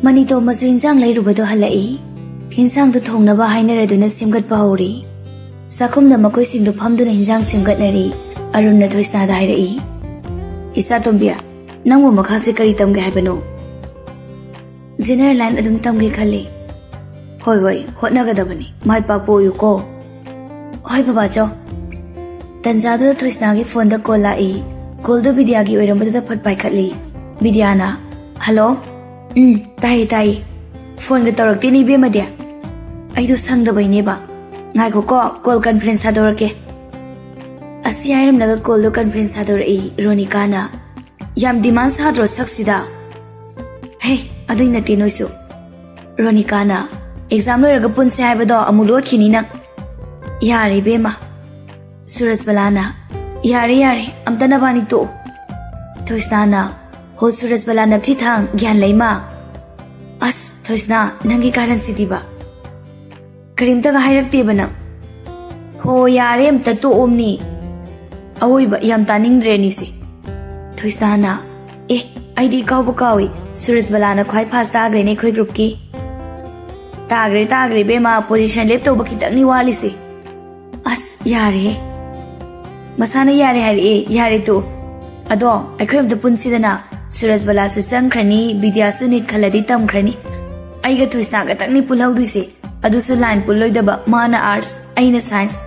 Mani to masu insang lai rubado halai. Insang to thong na ba haina raduna simgat bahori. Sakum na makoi sing do phamdu na insang simgat nari. Arun na thoisna da hai. Isa tombia. Nang mo makhasi kari tam ge haibano. General line adum tam ge khali. Hoi hoi hotna ga dabani. Mai pa po yu ko. Hoi baba cho. Tanja do thoisna ge phone da call lai. Call do Vidya gi oiram da phat pai khatli. Vidya na. Hello. Tai tai. Phone ga torak tini be madya. Ai do sang da bai ne ba. Ngai ko call conference ha dorake. Asi airam naga call do conference ha dorai Ronika na. Yam demand sa dro saksida. Hey, adai na ti noisu. Ronika na. Exam lo raga pun se hai ba do amulo khini na. Yare be ma. Suraj balana. Yare amta na bani to. Thoisna na. Ho Suraj balana thi thang gyan lai ma. As thoisna nangi karan sidi ba. Karim ta ga hairak te bana. Ho yare amta to omni. Awoi ba yam taning dre ni se. Thoisna na. Aidi kaw ba kawi. Suraj balana khwai fast agre ne khoi group ki. Tagre be ma position lep to ba khitang ni wali se. As yare. Masana yare hari yare to. Ado akhoi amta punsidana. Suraj bala su sang khrani Vidya su nit khaladi tam khrani. Aiga thoisna ga takni pulhau du se. Adu su line puloi da ba mana arts aina science.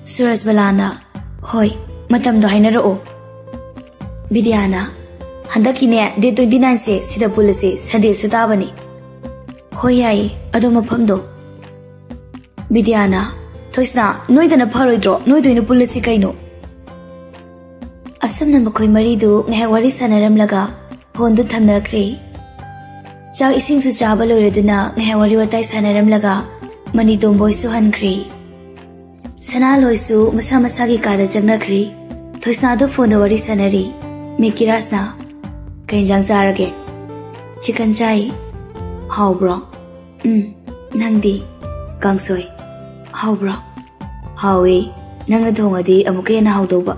Suraj balana. Hoi matam do haina ro. Vidya na. Handaki ne day 29 se sida pulase Sunday su ta bani. Hoi ai ado mafam do. Vidya na. Thoisna noi da na pharoi dro noi doina pulase kaino. Asam na makhoi mari du ngai wari sanaram laga phone du thamna kre. Chak ising su chaba loireduna ngai wari watai sanaram laga mani tomboi su han kre. Sana loisu masa gi kada jangna kre. Thoisna do phone wari sanari. Mekirasna. Kainjang charage. Chicken chai. How bro? Nangdi. Kangsoi. How bro? Howie. Nanga thongadi amuke na how do ba.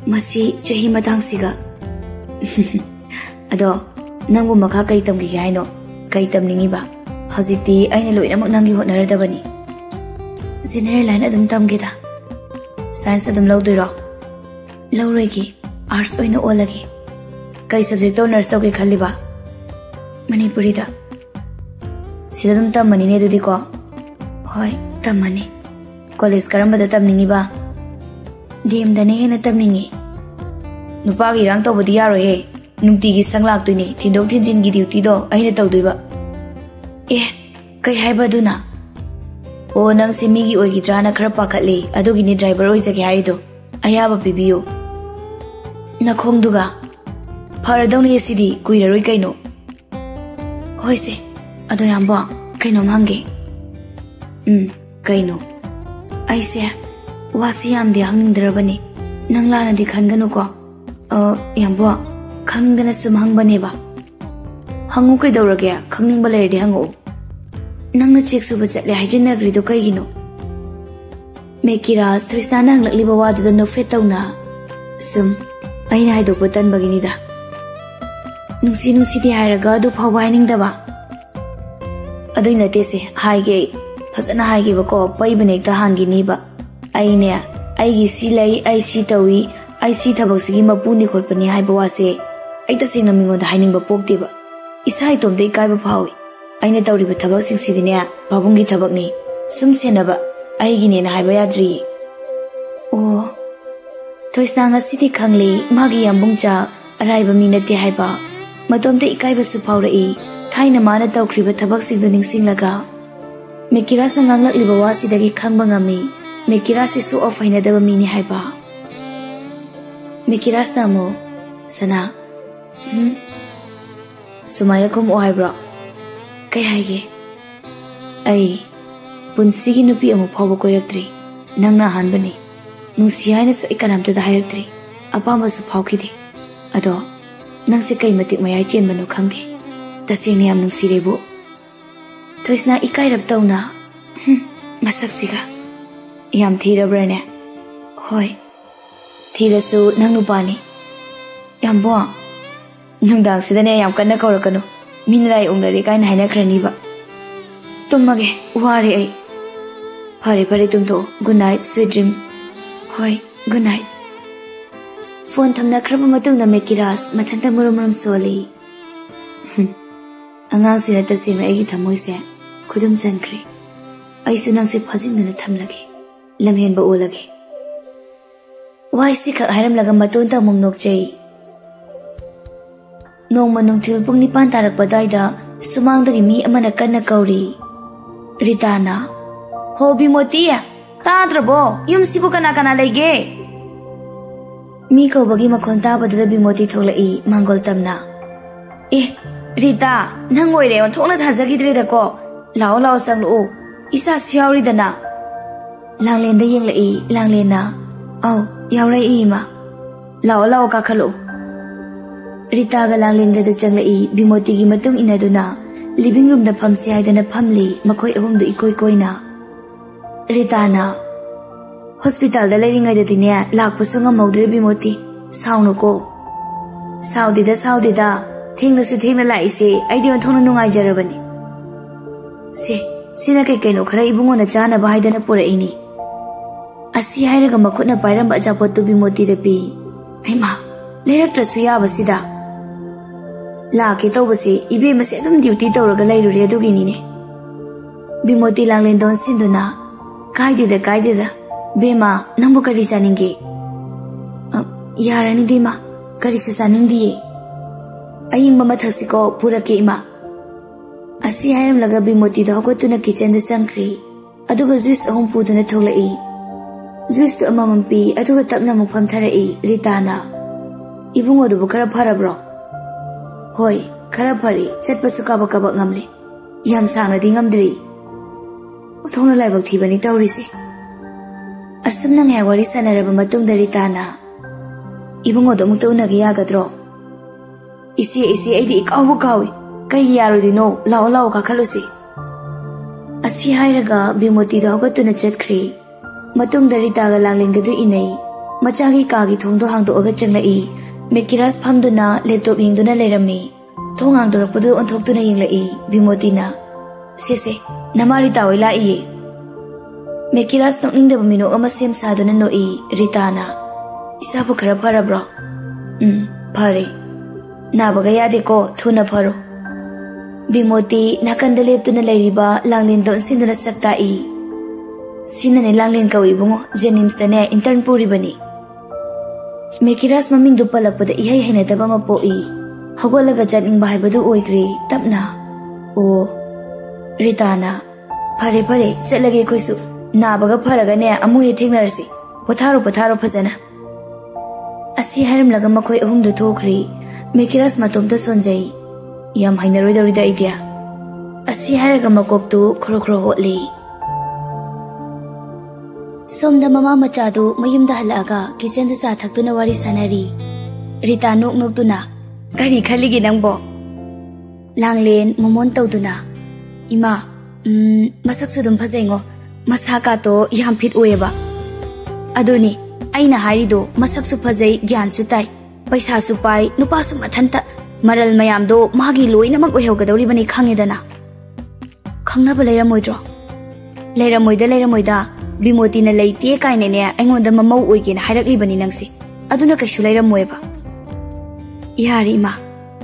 Masi chahi matang siga. Ado nangbu makha kai tam gi haino. Kai tam ningi ba. Haziti aina loina mak nangi hotnarada bani. General line adum tam gi da. Science adum lawdoi ro. Lawregi arts oina olagi. Kai subject to nurse to ge khali ba. Manipuri da. Sidadum tam mani ne dudi ko. Hoi tam mani. College karamba da tam ningi ba. DM da ne hena tam ningi. Nupa gi rang to bodi yaro he. Nungti gi sanglak tu ni thindok thinjin gi duty do aina tawdoi ba. Kai haiba du na. O nang simi gi oi gi trana khara pakhatli adugi ni driver oi jage hari do. Ayaba pibiyo. Nakhong duga. Faradong sidi kuiraroi kaino. Hoise. Ado yamba kaino mhange. Kaino. Aise. Wasi yam di hangningdrabani. Nanglana di khanganu ko. Yamba khangdana sum hangbane ba. Hangu kai daurage khangning ba lerdi hangu. Nangna check suba chatle hajinagri do kaigino. Mekiras Trisna nang lakli ba wadu da no fetawna. Sum aina haido putan bagini da. Nungsi di hairaga du phawa haining da ba. Adoi na tese haige fasana haige ba ko pai bane ta hangi ni ba. Aine aigi silai ai si tawi ai si thabak sigi mapuni khotpani haiba wase. Ai ta sing namingo da haining ba pokte ba. Isai tom dei kai ba phawi. Aina tawri ba thabak sing sidine babungi thabak ni. Sum sena ba. Aigi ne na haiba yadri. Oh. Thoisna nga sidi khangli magi yambungcha araiba minate haiba. Matomte ikai basu phawrai. Thaina mana tawkhriba thabak sing do ningsinglaga. Mekiras na nganglak liba wasi dagi khangba ngami. Mekiras isu of haina daba mini haiba. Mekiras na mo. Sana. Sumaya kum o haibra. Kay haige. Ay. Punsigi nupi amu phawa koiraktri. Nangna hanbani. Nungsiyaina su ikanamta da hairatri. Apamba su phawkhide. Ado. Nangse kai matik mayai chen manu khangde. Tasingni am nungsirebo. Thoisna ikai rab tawna. Masak siga. Yam thirabrane. Hoi. Thirasu nang nupani. Yambo. Nungdang sidane yam kanna kaurakano. Minrai ungnari kaina haina kraniba. Tummage wari ai. Phare phare tumtho. Good night, sweet dream. Hoi, good night. Phone thamna khraba matungda Mekiras mathanta murum soli. Angang sina tasina agi thamoi se khudum chankre. Ai sunang se phajinduna thamlage. Lamhen ba olage. Wai si khak haram laga maton ta mungnok chei. Nong manung thil pung nipan tarak padaida sumang dagi mi amana kanna kauri. Ritana. Hobi motia. Tadrabo. Yum sibu kana kana lege. Mi ko bagi makonta badada bimoti tholai mangol tamna. Rita, nang oire on thongna thajagidre da ko. Lao lao sanglu. Isa siauri dana. Langlen da yenglai langlena. Au, yaurai ima. Lao lao ka khalo. Rita ga langlen ga da changlai bimoti gi matung inaduna living room da phamsi haidana phamli makoi ahum du ikoi koina. Rita na hospital da lairingai da dine lakpasu ngamawdre bimoti saunu ko. Saudi da thengna su thengna lai se aidi on thongna nungai jarabani. Sina kai kaino khara ibungo na chana ba haidana pura ini. Asi hairaga makutna pairamba ajapotu bimoti da pi. Aima, leiraktrasu yabasida. Laki tawbasi ibe mase adum duty tawraga lairure adugini ne. Bimoti langlen don sinduna kaidida bema nambu kari saninge. Yarani dima kari su sanindiye. Aying mama thasiko pura ke ima. Asi hairam laga bimoti da hokotuna kitchen da sangkri. Aduga juice ahum puduna tholai. Juice to amamampi aduga tapna mukpham tharai Ritana. Ibungo du khara pharabro. Hoi, khara phari chatpasu kaba ngamle. Yam sangna di ngamdri. Thongna laibak thibani tawrisi. Asumna ngai wari sanaraba matung da Ritana. Ibungo do mukta unagi yagadro. Isi aidi ikawu kawi. Kai yaro dino lao ka khalusi. Asi hairaga bimoti da hokotuna chatkri. Matung da Rita ga langlinga du inai. Machagi kagi thongdo hangdo aga changlai. Mekiras phamduna laptop yingduna leirami. Thong hangdorakpadu onthoktuna yinglai bimoti na. Sese namari tawai lai. Mekiras nokningda bamino ama sem saduna noi Ritana. Isabu khara pharabro. Phare. Nabaga yade ko thuna pharo. Bimoti nakanda leptuna leiriba langlin don sinduna saktai. Sinane langlin kawi bungo Jennings dane intern puri bani. Mekiras maming du palakpada ihai haina daba mapoi. Hagolaga janing bahai badu oigri tapna. O Ritana. Phare chatlage khoisu. Nabaga pharaga ne amu he thengnarsi. Potharo phajana. Asi haram laga makhoi ahum du thokri. Mekiras matomta sonjai. Yam hainaroi dawida idea. Asi haraga makok tu khro hotli. Somda mama machadu mayumda halaga kitchen da cha thaktuna wari sanari. Rita nok tuna. Gari khaligi nangbo. Langlen momon tawduna. Ima, masak sudum phajaingo. Masaka to yam fit oeba. Aduni, aina harido masak su phajai gyan su tai. Paisa su pai nupa su mathanta. Maral mayam do magi loina mag oheogadawri bani khangedana. Khangnaba leiramoidro. Leiramoida. Bimoti na leite kaine ne aingonda mamau oigena hairakli bani nangsi. Aduna kaishu leiramoeba. Yari ma,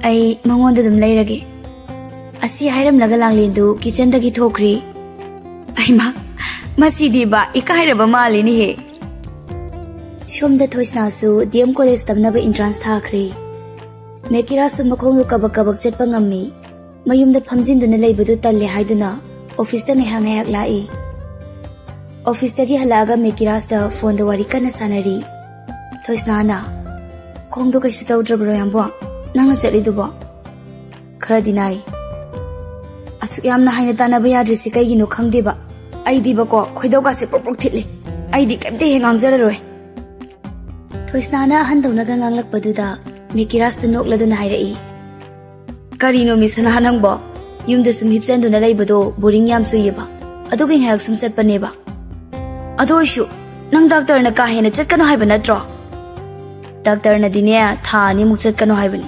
ai mangonda dum leirage. Asi hairam laga langlendu kitchen dagi thokri. Ai ma, masidi ba ikairaba mali ni he. Shomda thoisna su DM college tamnaba entrance thakri. Mekiras su makhongu kabak chatpa ngammi. Mayumda phamjinduna leibadu talle haiduna office da ngehayak lai. Office dagi halaga Mekiras da phone da wari kana sanari. Thoisna na. Khongdo kaisu tawdrabro yambo. Nangna chalidu bo. Khara dinai. Asuk yamna haina tanaba yadrisi kaigino khangdeba. Aidi ba ko khoidawga se prok thitli. Aidi kemte hengangjararoy. Thoisna na handawna ga nganglakpaduda Mekiras da nokladuna hairai. Karino misana nangbo. Yumda sum hipsanduna leibado boring yam suyeba. Adugi ngak sum setpaneba. Adoishu, nang doctor na kahina chatkano haiba natro. Doctor na dinya tha ni muk chatkano haibani.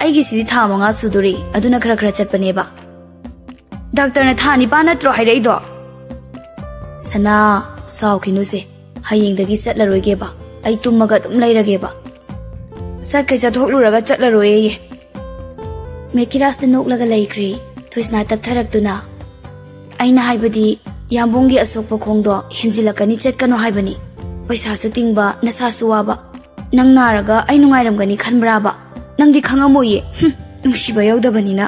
ꯑꯩꯒꯤ ꯁꯤꯗꯤ ꯊꯥ 5 ꯁꯨꯗꯣꯔꯤ ꯑꯗꯨꯅ ꯈꯔ ꯆꯠꯄꯅꯦꯕ ꯗꯥꯛꯇꯔꯅ ꯊꯥ 9 ꯅꯠꯇ꯭ꯔꯣ ꯍꯥꯏꯔꯛꯏꯗꯣ ꯁꯅꯥ ꯁꯥꯎꯈꯤꯅꯨꯁꯦ ꯍꯌꯦꯡꯗꯒꯤ ꯆꯠꯂꯔꯣꯏꯒꯦꯕ ꯑꯩ ꯇꯨꯝꯃꯒ ꯑꯗꯨꯝ ꯂꯩꯔꯒꯦꯕ ꯁꯠꯀꯩ ꯆꯠꯊꯣꯛꯂꯨꯔꯒ ꯆꯠꯂꯔꯣꯏꯌꯦ ꯃꯦꯀꯤꯔꯥꯁꯅ ꯅꯣꯛꯂꯒ ꯂꯩꯈ꯭ꯔꯦ ꯊꯣꯏꯁꯅꯥ ꯇꯞꯊꯔꯛꯇꯨꯅ ꯑꯩꯅ ꯍꯥꯏꯕꯗꯤ ꯌꯥꯝꯕꯨꯡꯒꯤ ꯑꯁꯣꯛꯄ ꯈꯣꯡꯗꯣ ꯍꯦꯟꯖꯤꯜꯂꯛꯀꯅꯤ ꯆꯠꯀꯅꯣ ꯍꯥꯏꯕꯅꯤ ꯄꯩꯁꯥꯁꯨ ꯇꯤꯡꯕ ꯅꯁꯥꯁꯨ ꯋꯥꯕ ꯅꯪ ꯅꯥꯔꯒ ꯑꯩ ꯅꯨꯡꯉꯥꯏꯔꯝꯒꯅꯤ ꯈꯟꯕ꯭ꯔꯥꯕ ꯅꯪꯗꯤ ꯈꯪꯉꯝꯃꯣꯏꯌꯦ ꯅꯨꯡꯁꯤꯕ ꯌꯧꯗꯕꯅꯤꯅ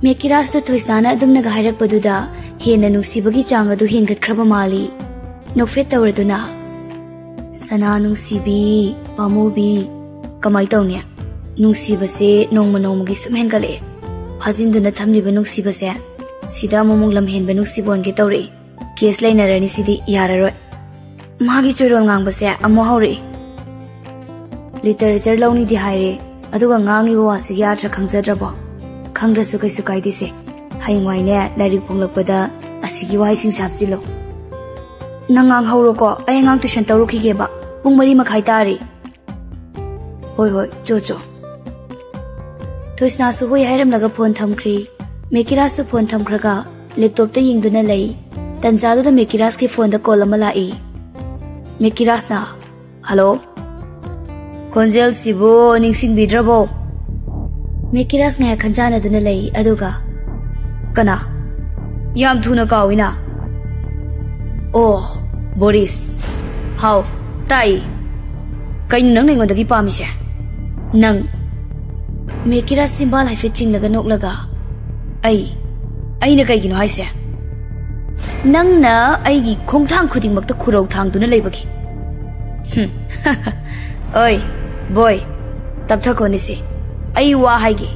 ꯃꯦꯀꯤꯔꯥꯁꯇ ꯊꯣꯏꯁꯅꯥꯅ ꯑꯗꯨꯝꯅꯒ ꯍꯥꯏꯔꯛꯄꯗꯨꯗ ꯍꯦꯟꯅ ꯅꯨꯡꯁꯤꯕꯒꯤ ꯆꯥꯡ ꯑꯗꯨ ꯍꯦꯟꯒꯠꯈ꯭ꯔꯕ ꯃꯥꯜꯂꯤ ꯅꯣꯛꯐꯦꯠ ꯇꯧꯔꯗꯨꯅ ꯁꯅꯥ ꯅꯨꯡꯁꯤꯕꯤ ꯄꯥꯃꯨꯕꯤ ꯀꯃꯥꯏ ꯇꯧꯅꯤ ꯅꯨꯡꯁꯤꯕꯁꯦ ꯅꯣꯡꯃ ꯅꯣꯡꯃꯒꯤ ꯁꯨꯝ ꯍꯦꯟꯒꯠꯂꯛꯑꯦ ꯐꯥꯖꯤꯟꯗꯨꯅ ꯊꯝꯂꯤꯕ ꯅꯨꯡꯁꯤꯕꯁꯦ ꯁꯤꯗ ꯑꯃꯨꯛ ꯂꯝꯍꯦꯟꯕ ꯅꯨꯡꯁꯤꯕꯣꯟꯒꯦ ꯇꯧꯔꯛꯏ ꯀꯦꯁ ꯂꯩꯅꯔꯅꯤ ꯁꯤꯗꯤ ꯌꯥꯔꯔꯣꯏ ꯃꯥꯒꯤ ꯆꯣꯏꯔꯣꯜ ꯉꯥꯡꯕꯁꯦ ꯑꯃꯨꯛ ꯍꯧꯔꯛꯏ ꯂꯤꯇꯔꯦꯆꯔ ꯂꯧꯅꯤꯗꯤ ꯍꯥꯏꯔꯦ ꯑꯗꯨꯒ ꯉꯥꯡꯉꯤꯕ ꯋꯥꯁꯤꯒꯤ ꯑꯥꯔꯊ ꯈꯪꯖꯗ꯭ꯔꯕꯣ ꯈꯪꯗ꯭ꯔꯁꯨ ꯀꯩꯁꯨ ꯀꯥꯏꯗꯦꯁꯦ ꯍꯌꯦꯡꯋꯥꯏꯅꯦ ꯂꯥꯏꯔꯤꯛ ꯐꯣꯡꯂꯛꯄꯗ ꯑꯁꯤꯒꯤ ꯋꯥꯍꯩꯁꯤꯡꯁꯦ ꯍꯥꯞꯆꯤꯜꯂꯣ ꯅꯪ ꯉꯥꯡꯍꯧꯔꯣꯀꯣ ꯑꯩ ꯑꯉꯥꯡ ꯇꯨꯏꯁꯟ ꯇꯧꯔꯨꯈꯤꯒꯦꯕ ꯄꯨꯡ 4:30 ꯇꯥꯔꯤ ꯍꯣꯏ ꯆꯣ ꯊꯣꯏꯁꯅꯥꯁꯨ ꯍꯣꯏ ꯍꯥꯏꯔꯝꯂꯒ ꯐꯣꯟ ꯊꯝꯈ꯭ꯔꯤ ꯃꯦꯀꯤꯔꯥꯁꯁꯨ ꯐꯣꯟ ꯊꯝꯈ꯭ꯔꯒ ꯂꯦꯞꯇꯣꯞꯇ ꯌꯦꯡꯗꯨꯅ ꯂꯩ ꯇꯟꯖꯥꯗꯨꯗ ꯃꯦꯀꯤꯔꯥꯁꯀꯤ ꯐꯣꯟꯗ ꯀꯣꯜ ꯑꯃ ꯂꯥꯛꯏ ꯃꯦꯀꯤꯔꯥꯁꯅ ꯍꯜꯂꯣ ꯈꯣꯟꯖꯦꯜꯁꯤꯕꯨ ꯅꯤꯡꯁꯤꯡꯕꯤꯗ꯭ꯔꯕꯣ ꯃꯦꯀꯤꯔꯥꯁ ꯉꯥꯏꯍꯥꯛ ꯈꯟꯖꯥꯟꯅꯗꯨꯅ ꯂꯩ ꯑꯗꯨꯒ ꯀꯅꯥ ꯌꯥꯝ ꯊꯨꯅ ꯀꯥꯎꯏꯅ ꯑꯣ ꯕꯣꯔꯤꯁ ꯍꯥꯎ ꯇꯥꯏ ꯀꯩꯅꯣ ꯅꯪꯅ ꯑꯩꯉꯣꯟꯗꯒꯤ ꯄꯥꯝꯃꯤꯁꯦ ꯅꯪ ꯃꯦꯀꯤꯔꯥꯁ ꯆꯤꯝꯕꯥꯜ ꯍꯥꯏꯐꯦꯠ ꯆꯤꯡꯂꯒ ꯅꯣꯛꯂꯒ ꯑꯩꯅ ꯀꯩꯒꯤꯅꯣ ꯍꯥꯏꯁꯦ ꯅꯪꯅ ꯑꯩꯒꯤ ꯈꯣꯡꯊꯥꯡ ꯈꯨꯗꯤꯡꯃꯛꯇ ꯈꯨꯔꯧ ꯊꯥꯡꯗꯨꯅ ꯂꯩꯕꯒꯤ ꯑꯣꯏ ꯕꯣꯏ ꯇꯞꯊꯈꯣꯅꯤꯁꯦ ꯑꯩ ꯋꯥ ꯍꯥꯏꯒꯦ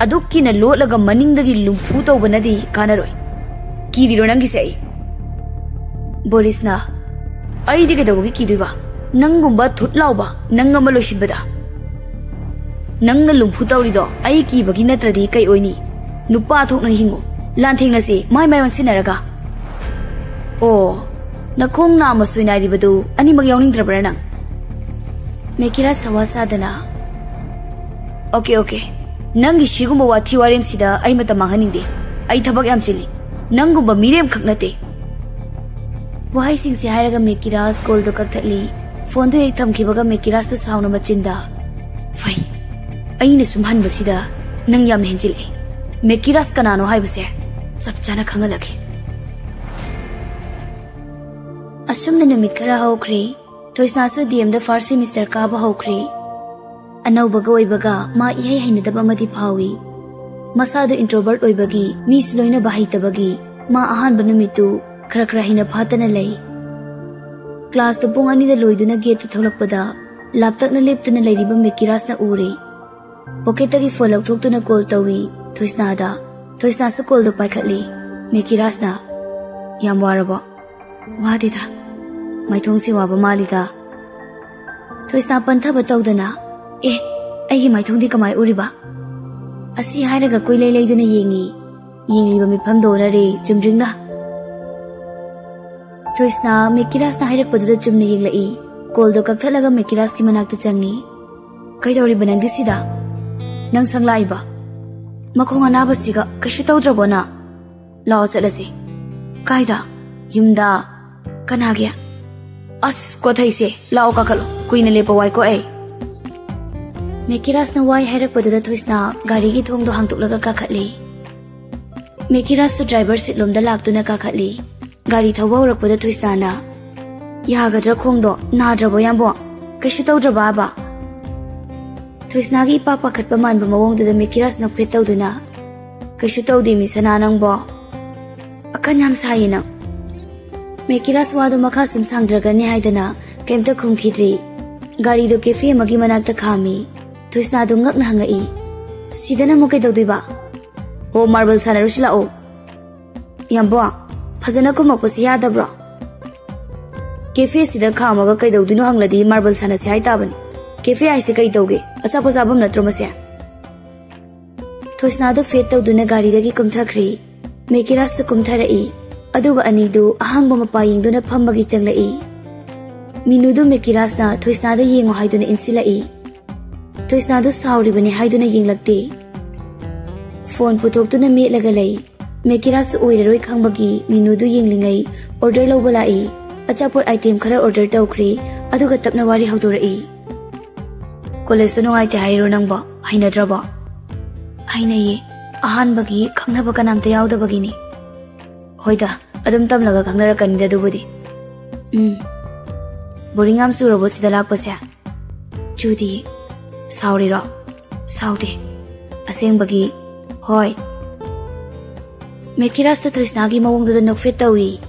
ꯑꯗꯨꯛꯀꯤꯅ ꯂꯣꯠꯂꯒ ꯃꯅꯤꯡꯗꯒꯤ ꯂꯨꯝꯐꯨ ꯇꯧꯕꯅꯗꯤ ꯀꯥꯟꯅꯔꯣꯏ ꯀꯤꯔꯤꯔꯣ ꯅꯪꯒꯤꯁꯦ ꯑꯩ ꯕꯣꯔꯤꯁꯅ ꯑꯩꯗꯤ ꯀꯩꯗꯧꯕꯒꯤ ꯀꯤꯗꯣꯏꯕ ꯅꯪꯒꯨꯝꯕ ꯊꯨꯠ ꯂꯥꯎꯕ ꯅꯪ ꯑꯃ ꯂꯣꯏꯁꯤꯟꯕꯗ ꯅꯪꯅ ꯂꯨꯝꯐꯨ ꯇꯧꯔꯤꯗꯣ ꯑꯩ ꯀꯤꯕꯒꯤ ꯅꯠꯇ꯭ꯔꯗꯤ ꯀꯩ ꯑꯣꯏꯅꯤ ꯅꯨꯄꯥ ꯊꯣꯛꯅ ꯍꯤꯡꯉꯨ ꯂꯥꯟꯊꯦꯡꯅꯁꯤ ꯃꯥꯏ ꯑꯣꯟꯁꯤꯟꯅꯔꯒ ꯑꯣ ꯅꯈꯣꯡ ꯅꯥꯝꯃ ꯁꯣꯏꯅꯥꯏꯔꯤꯕꯗꯨ ꯑꯅꯤꯃꯛ ꯌꯥꯎꯅꯤꯡꯗ꯭ꯔꯕ꯭ꯔꯥ ꯅꯪ ꯃꯦꯀꯤꯔꯥꯁ ꯊꯋꯥ ꯁꯥꯗꯅ ꯑꯣꯀꯦ ꯅꯪꯒꯤ ꯁꯤꯒꯨꯝꯕ ꯋꯥꯊꯤ ꯋꯥꯔꯦꯝꯁꯤꯗ ꯑꯩ ꯃꯇꯝ ꯃꯥꯡꯍꯟꯅꯤꯡꯗꯦ ꯑꯩ ꯊꯕꯛ ꯌꯥꯝ ꯆꯤꯜꯂꯤ ꯅꯪꯒꯨꯝꯕ ꯃꯤꯔꯦꯝꯈꯛ ꯅꯠꯇꯦ ꯋꯥꯍꯩꯁꯤꯡꯁꯦ ꯍꯥꯏꯔꯒ ꯃꯦꯀꯤꯔꯥꯁ ꯀꯣꯜꯗꯣ ꯀꯛꯊꯠꯂꯤ ꯐꯣꯟꯗꯣ ꯍꯦꯛ ꯊꯝꯈꯤꯕꯒ ꯃꯦꯀꯤꯔꯥꯁꯅ ꯁꯥꯎꯅ ꯃꯆꯤꯟꯗ ꯐꯩ ꯑꯩꯅ ꯁꯨꯝ ꯍꯟꯕꯁꯤꯗ ꯅꯪ ꯌꯥꯝꯅ ꯍꯦꯟꯖꯤꯜꯂꯛꯑꯦ ꯃꯦꯀꯤꯔꯥꯁ ꯀꯅꯥꯅꯣ ꯍꯥꯏꯕꯁꯦ ꯆꯞ ꯆꯥꯅ ꯈꯪꯍꯜꯂꯒꯦ ꯑꯁꯨꯝꯅ ꯅꯨꯃꯤꯠ ꯈꯔ ꯍꯧꯈ꯭ꯔꯦ ꯊꯣꯏꯁꯅꯥꯁꯨ DMꯗ ꯐꯥꯔꯁꯠ ꯁꯦꯃꯤꯁꯇꯔ ꯀꯥꯕ ꯍꯧꯈ꯭ꯔꯦ ꯑꯅꯧꯕꯒ ꯑꯣꯏꯕꯒ ꯃꯥ ꯏꯍꯩ ꯍꯩꯅꯗꯕ ꯑꯃꯗꯤ ꯐꯥꯎꯏ ꯃꯁꯥꯗꯣ ꯏꯟꯇ꯭ꯔꯣꯕꯔꯠ ꯑꯣꯏꯕꯒꯤ ꯃꯤꯁꯨ ꯂꯣꯏꯅꯕ ꯍꯩꯇꯕꯒꯤ ꯃꯥ ꯑꯍꯥꯟꯕ ꯅꯨꯃꯤꯠꯇꯨ ꯈꯔ ꯍꯩꯅ ꯐꯥꯠꯇꯅ ꯂꯩ ꯀ꯭ꯂꯥꯁꯇꯣ ꯄꯨꯡ 2ꯗ ꯂꯣꯏꯗꯨꯅ ꯒꯦꯠꯇ ꯊꯣꯛꯂꯛꯄꯗ ꯂꯥꯞꯇꯛꯅ ꯂꯦꯞꯇꯨꯅ ꯂꯩꯔꯤꯕ ꯃꯦꯀꯤꯔꯥꯁꯅ ꯎꯔꯦ ꯄꯣꯀꯦꯠꯇꯒꯤ ꯐꯣꯟ ꯂꯧꯊꯣꯛꯇꯨꯅ ꯀꯣꯜ ꯇꯧꯏ ꯊꯣꯏꯁꯅꯥꯁꯨ ꯀꯣꯜꯗꯣ ꯄꯥꯏꯈꯠꯂꯤ ꯃꯦꯀꯤꯔꯥꯁꯅ ꯌꯥꯝ ꯋꯥꯔꯕꯣ ꯋꯥꯗꯦꯗ ꯃꯥꯏꯊꯣꯡꯁꯦ ꯋꯥꯕ ꯃꯥꯜꯂꯤꯗ ꯊꯣꯏꯁꯅꯥ ꯄꯟꯊꯕ ꯇꯧꯗꯅ ꯑꯩꯒꯤ ꯃꯥꯏꯊꯣꯡꯗꯤ ꯀꯃꯥꯏ ꯎꯔꯤꯕ ꯑꯁꯤ ꯍꯥꯏꯔꯒ ꯀꯣꯏꯂꯩ ꯂꯩꯗꯨꯅ ꯌꯦꯡꯂꯤꯕ ꯃꯤꯐꯝꯗꯣꯅꯔꯦ ꯆꯨꯝꯗ꯭ꯔꯤꯡꯅ ꯊꯣꯏꯁꯅꯥ ꯃꯦꯀꯤꯔꯥꯁꯅ ꯍꯥꯏꯔꯛꯄꯗꯨꯗ ꯆꯨꯝꯅ ꯌꯦꯡꯂꯛꯏ ꯀꯣꯜꯗꯣ ꯀꯛꯊꯠꯂꯒ ꯃꯦꯀꯤꯔꯥꯁꯀꯤ ꯃꯅꯥꯛꯇ ꯆꯪꯉꯤ ꯀꯩꯗꯧꯔꯤꯕ ꯅꯪꯗꯤ ꯁꯤꯗ ꯅꯪ ꯁꯪꯂꯥꯛꯏꯕ ꯃꯈꯣꯡ ꯑꯅꯥꯕꯁꯤꯒ ꯀꯩꯁꯨ ꯇꯧꯗ꯭ꯔꯕꯣꯅ ꯂꯥꯛꯑꯣ ꯆꯠꯂꯁꯤ ꯀꯥꯏꯗ ꯌꯨꯝꯗ ꯀꯅꯥꯒꯤ ꯑꯁ ꯀꯣꯊꯩꯁꯦ ꯂꯥꯛꯑꯣ ꯀꯥꯈꯠꯂꯣ ꯀꯨꯏꯅ ꯂꯦꯞꯄ ꯋꯥꯏꯀꯣ ꯑꯩ ꯃꯦꯀꯤꯔꯥꯁꯅ ꯋꯥꯏ ꯍꯥꯏꯔꯛꯄꯗꯨꯗ ꯊꯣꯏꯁꯅꯥ ꯒꯥꯔꯤꯒꯤ ꯊꯣꯡꯗꯣ ꯍꯥꯡꯇꯣꯛꯂꯒ ꯀꯥꯈꯠꯂꯤ ꯃꯦꯀꯤꯔꯥꯁꯁꯨ ꯗ꯭ꯔꯥꯏꯚꯔ ꯁꯤꯠ ꯂꯣꯝꯗ ꯂꯥꯛꯇꯨꯅ ꯀꯥꯈꯠꯂꯤ ꯒꯥꯔꯤ ꯊꯧꯕ ꯍꯧꯔꯛꯄꯗ ꯊꯣꯏꯁꯅꯥꯅ ꯌꯥꯒꯗ꯭ꯔꯥ ꯈꯣꯡꯗꯣ ꯅꯥꯗ꯭ꯔꯕꯣ ꯌꯥꯝꯕꯣ ꯀꯩꯁꯨ ꯇꯧꯗ꯭ꯔꯕꯥꯕ ꯊꯣꯏꯁꯅꯥꯒꯤ ꯏꯄꯥ ꯄꯥꯈꯠꯄ ꯃꯥꯟꯕ ꯃꯑꯣꯡꯗꯨꯗ ꯃꯦꯀꯤꯔꯥꯁ ꯅꯣꯛꯐꯦꯠ ꯇꯧꯗꯨꯅ ꯀꯩꯁꯨ ꯇꯧꯗꯦ ꯃꯤꯁꯅꯥ ꯅꯪꯕꯣ ꯑꯀꯟ ꯌꯥꯝ ꯁꯥꯏꯌꯦ ꯅꯪ ꯃꯦꯀꯤꯔꯥꯁ ꯋꯥꯗꯣ ꯃꯈꯥ ꯁꯨꯝ ꯁꯥꯡꯗ꯭ꯔꯒꯅꯤ ꯍꯥꯏꯗꯅ ꯀꯩꯝꯇ ꯈꯨꯝꯈꯤꯗ꯭ꯔꯤ ꯒꯥꯔꯤꯗꯣ ꯀꯦꯐꯦ ꯑꯃꯒꯤ ꯃꯅꯥꯛꯇ ꯈꯥꯝꯃꯤ ꯊꯣꯏꯁꯅꯥꯗꯣ ꯉꯛꯅ ꯍꯪꯉꯛꯏ ꯁꯤꯗꯅ ꯑꯃꯨꯛ ꯀꯩꯗꯧꯗꯣꯏꯕ ꯍꯣ ꯃꯥꯔꯕꯜ ꯁꯥꯟꯅꯔꯨꯁꯤ ꯂꯥꯛꯑꯣ ꯌꯥꯝꯕꯣ ꯐꯖꯅ ꯈꯨꯝꯃꯛꯄꯁꯤ ꯌꯥꯗꯕ꯭ꯔꯣ ꯀꯦꯐꯦꯁꯤꯗ ꯈꯥꯝꯃꯒ ꯀꯩꯗꯧꯗꯣꯏꯅꯣ ꯍꯪꯂꯗꯤ ꯃꯥꯔꯕꯜ ꯁꯥꯟꯅꯁꯤ ꯍꯥꯏ ꯇꯥꯕꯅꯤ ꯀꯦꯐꯦ ꯍꯥꯏꯁꯦ ꯀꯩ ꯇꯧꯒꯦ ꯑꯆꯥꯄꯣꯠ ꯆꯥꯐꯝ ꯅꯠꯇ꯭ꯔꯣ ꯃꯁꯦ ꯊꯣꯏꯁꯅꯥꯗꯣ ꯐꯦꯠ ꯇꯧꯗꯨꯅ ꯒꯥꯔꯤꯗꯒꯤ ꯀꯨꯝꯊꯈ꯭ꯔꯤ ꯃꯦꯀꯤꯔꯥꯁꯁꯨ ꯀꯨꯝꯊꯔꯛꯏ ꯑꯗꯨꯒ ꯑꯅꯤꯗꯨ ꯑꯍꯥꯡꯕ ꯃꯄꯥ ꯌꯦꯡꯗꯨꯅ ꯐꯝꯕꯒꯤ ꯆꯪꯂꯛꯏ ꯃꯤꯅꯨꯗꯨ ꯃꯦꯀꯤꯔꯥꯁꯅ ꯊꯣꯏꯁꯅꯥꯗ ꯌꯦꯡꯉꯣ ꯍꯥꯏꯗꯨꯅ ꯏꯟꯁꯤꯜꯂꯛꯏ Thoisnadu sauribani haiduna yenglakte. Phone puthokuna metlaga lei. Mekiras oiraroi khangbagi menudu yenglingai order lawba lai. Achapot item khara order tawkhri aduga tapna wari hawdorai. College to nungai hairo nangba hainadraba. Hainaye ahanbagi khangnaba kanamta yawdabagini. Hoida adum tamlaga khangnarakani dubudi. Boring am surabo sida lakpase. Chudi sauri ro saude asengbagi hoi. Mekiras ta Thoisnagi mawongda nokfet tawi.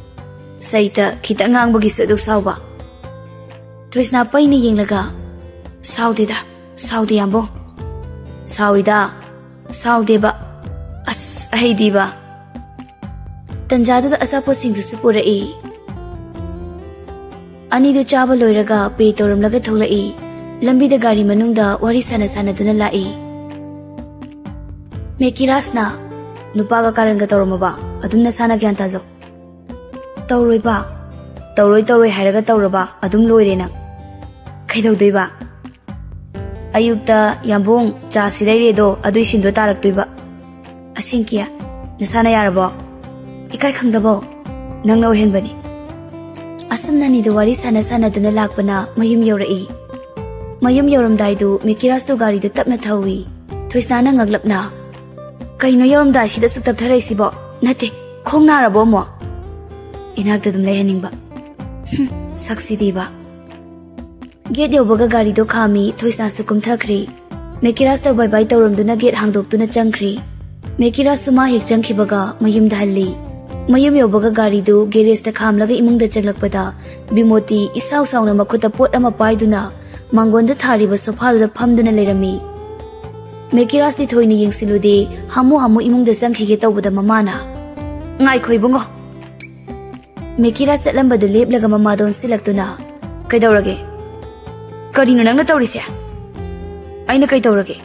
Saita kita ngangbagi saduk sauba. Thoisna paini yenglaga saude da saude ambo. Sauida saude ba as haidi ba. Tanjadu da asapo singdu supurai. Ani do chaba loiraga pe toram laga tholai. Lambi da gari manungda wari sana sana duna lai. Mekiras na nupaga karanga toromaba adumna sana gyan tazo. Tauroi ba tauroi hairaga tauraba adum loire na. Kaidawdoi ba. Ayukta yambong cha sidaire do adui sindo taraktoi ba. Asengkia nasana yarabo. Ikai khangdabo nangna ohenbani. Asumna ni do wari sana sana duna lakpana mayum yorai. Mayum yoramdai do Mekiras to gari do tapna thawi. Thoisna na ngaglapna. Kaino yoramdai sida su taptharai sibo. Nate khongna rabo mo. Inagda dum lehaningba. Saksi diba. Gate yobaga gari do khami Thoisna su kumthakri. Mekiras to bye bye tawramduna gate hangdoktuna changkhri. Mekiras suma hek changkhibaga mayum dalli. Mayum yobaga gari do garage ta khamlaga imungda changlakpada Bimoti isaw sawna makhuta pot ama paiduna mangonda thariba sofa da phamduna lerami. Mekiras ti thoini yengsilude hamu imungda changkhige tawbada mamana. Ngai khoibungo. Mekiras chatlambadu leplaga mamadon silaktuna. Kaidawrage? Karino nangna tawrise? Aina kai tawrage?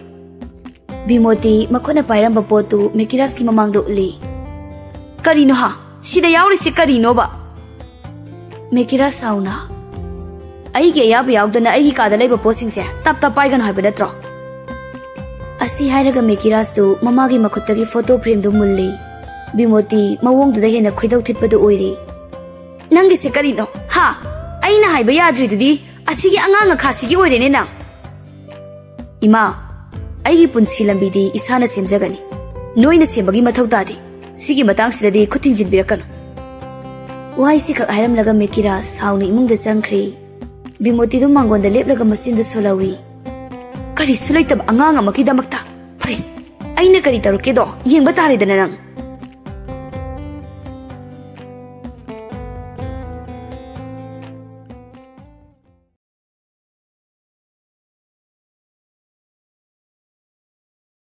Bimoti makhona pairamba potu Mekiras ki mamangdo uli. Karino ha? Sida yawrisi karino ba? Mekiras sauna. Aige yaba yawdana aigi kada laiba posingse tap paigano haiba natro. Asi hairaga Mekiras tu mamagi makhuttagi photo frame du mulli. Bimoti mawongduda hena khoidaw thitpadu oiri. Nangi se karino ha? Aina haiba yadri dudi asigi anganga khasigi oirene nang. Ima aigi punsi lambidi isana semjagani. Noina sembagi mathau tadi. Sigi matang sidadi khuting jinbirakano. Wai sikak hairam laga Mekiras sauni imungda changkhri. Bimoti du mangonda leplaga machinda solawi. Kari sulaitab anganga makidamakta. Phai aina kari taruke do yengba tare dana nang.